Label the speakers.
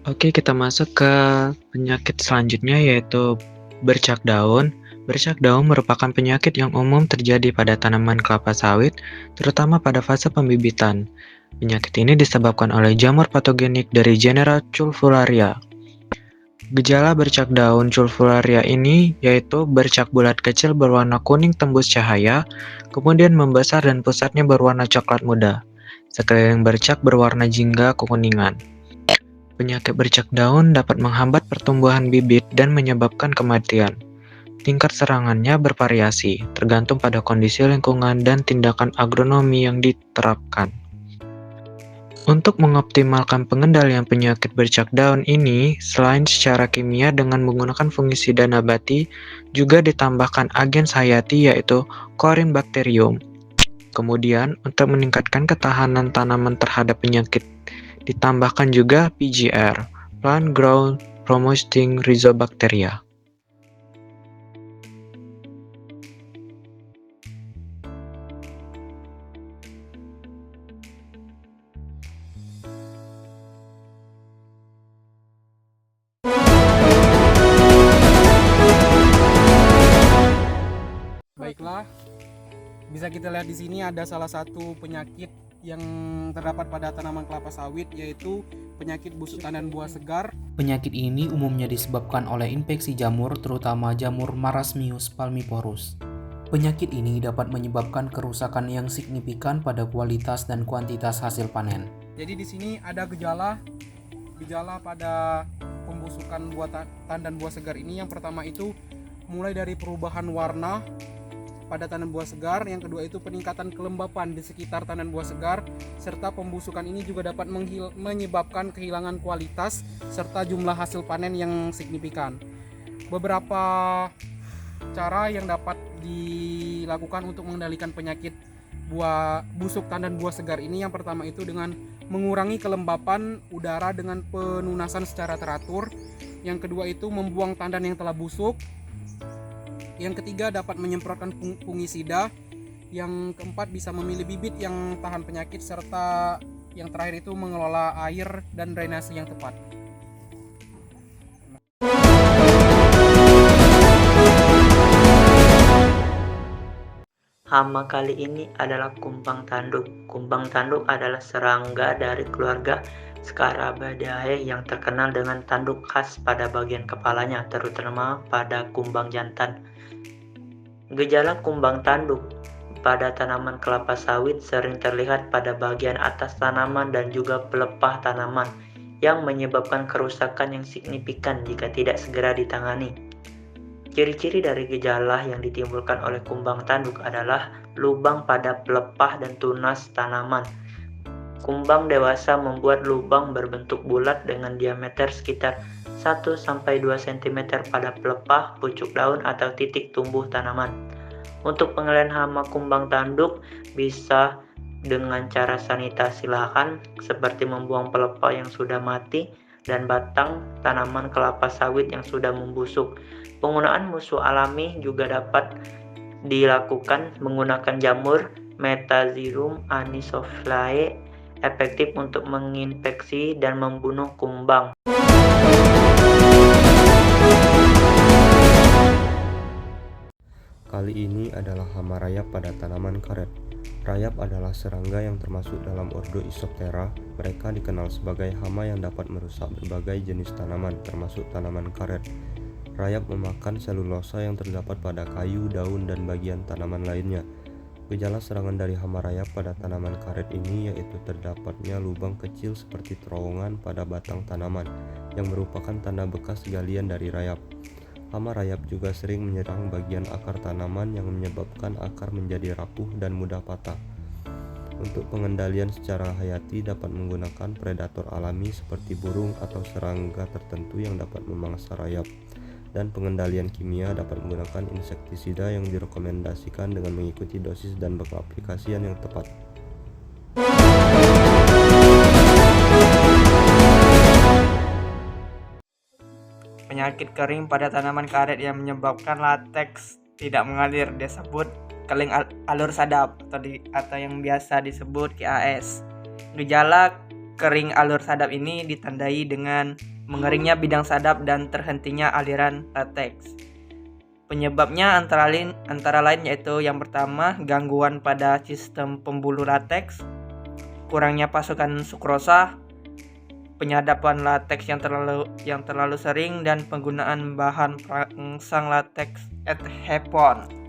Speaker 1: Oke, kita masuk ke penyakit selanjutnya yaitu bercak daun. Bercak daun merupakan penyakit yang umum terjadi pada tanaman kelapa sawit, terutama pada fase pembibitan. Penyakit ini disebabkan oleh jamur patogenik dari genera Chulfularia. Gejala bercak daun Chulfularia ini yaitu bercak bulat kecil berwarna kuning tembus cahaya, kemudian membesar dan pusatnya berwarna coklat muda. Sekeliling bercak berwarna jingga kekuningan. Penyakit bercak daun dapat menghambat pertumbuhan bibit dan menyebabkan kematian. Tingkat serangannya bervariasi, tergantung pada kondisi lingkungan dan tindakan agronomi yang diterapkan. Untuk mengoptimalkan pengendalian penyakit bercak daun ini, selain secara kimia dengan menggunakan fungisida nabati, juga ditambahkan agen hayati yaitu Corynebacterium. Kemudian, untuk meningkatkan ketahanan tanaman terhadap penyakit, ditambahkan juga PGR, Plant Growth Promoting Rhizobacteria.
Speaker 2: Baiklah, bisa kita lihat di sini ada salah satu penyakit yang terdapat pada tanaman kelapa sawit, yaitu penyakit busuk tandan buah segar.
Speaker 3: Penyakit ini umumnya disebabkan oleh infeksi jamur, terutama jamur Marasmius palmiporus. Penyakit ini dapat menyebabkan kerusakan yang signifikan pada kualitas dan kuantitas hasil panen.
Speaker 2: Jadi di sini ada gejala pada pembusukan buah tandan buah segar ini. Yang pertama itu mulai dari perubahan warna pada tandan buah segar, yang kedua itu peningkatan kelembapan di sekitar tandan buah segar, serta pembusukan ini juga dapat menyebabkan kehilangan kualitas serta jumlah hasil panen yang signifikan. Beberapa cara yang dapat dilakukan untuk mengendalikan penyakit busuk tandan buah segar ini, yang pertama itu dengan mengurangi kelembapan udara dengan penunasan secara teratur, yang kedua itu membuang tandan yang telah busuk, yang ketiga dapat menyemprotkan fungisida, yang keempat bisa memilih bibit yang tahan penyakit, serta yang terakhir itu mengelola air dan drainase yang tepat.
Speaker 4: Hama kali ini adalah kumbang tanduk. Kumbang tanduk adalah serangga dari keluarga Scarabaeae yang terkenal dengan tanduk khas pada bagian kepalanya, terutama pada kumbang jantan. Gejala kumbang tanduk pada tanaman kelapa sawit sering terlihat pada bagian atas tanaman dan juga pelepah tanaman, yang menyebabkan kerusakan yang signifikan jika tidak segera ditangani. Ciri-ciri dari gejala yang ditimbulkan oleh kumbang tanduk adalah lubang pada pelepah dan tunas tanaman. Kumbang dewasa membuat lubang berbentuk bulat dengan diameter sekitar 1-2 cm pada pelepah, pucuk daun, atau titik tumbuh tanaman. Untuk pengendalian hama kumbang tanduk bisa dengan cara sanitasi lahan seperti membuang pelepah yang sudah mati dan batang tanaman kelapa sawit yang sudah membusuk. Penggunaan musuh alami juga dapat dilakukan menggunakan jamur Metaxillium anisophyllae, efektif untuk menginfeksi dan membunuh kumbang.
Speaker 5: Kali ini adalah hama rayap pada tanaman karet. Rayap adalah serangga yang termasuk dalam ordo Isoptera. Mereka dikenal sebagai hama yang dapat merusak berbagai jenis tanaman, termasuk tanaman karet. Rayap memakan selulosa yang terdapat pada kayu, daun, dan bagian tanaman lainnya. Gejala serangan dari hama rayap pada tanaman karet ini yaitu terdapatnya lubang kecil seperti terowongan pada batang tanaman, yang merupakan tanda bekas galian dari rayap. Hama rayap juga sering menyerang bagian akar tanaman yang menyebabkan akar menjadi rapuh dan mudah patah. Untuk pengendalian secara hayati dapat menggunakan predator alami seperti burung atau serangga tertentu yang dapat memangsa rayap. Dan pengendalian kimia dapat menggunakan insektisida yang direkomendasikan dengan mengikuti dosis dan pengaplikasian yang tepat.
Speaker 6: Penyakit kering pada tanaman karet yang menyebabkan lateks tidak mengalir disebut kering alur sadap atau yang biasa disebut KAS. Gejala kering alur sadap ini ditandai dengan mengeringnya bidang sadap dan terhentinya aliran lateks. Penyebabnya antara lain yaitu yang pertama, gangguan pada sistem pembuluh lateks, kurangnya pasokan sukrosa, penyadapan lateks yang terlalu sering, dan penggunaan bahan perangsang lateks adhepon.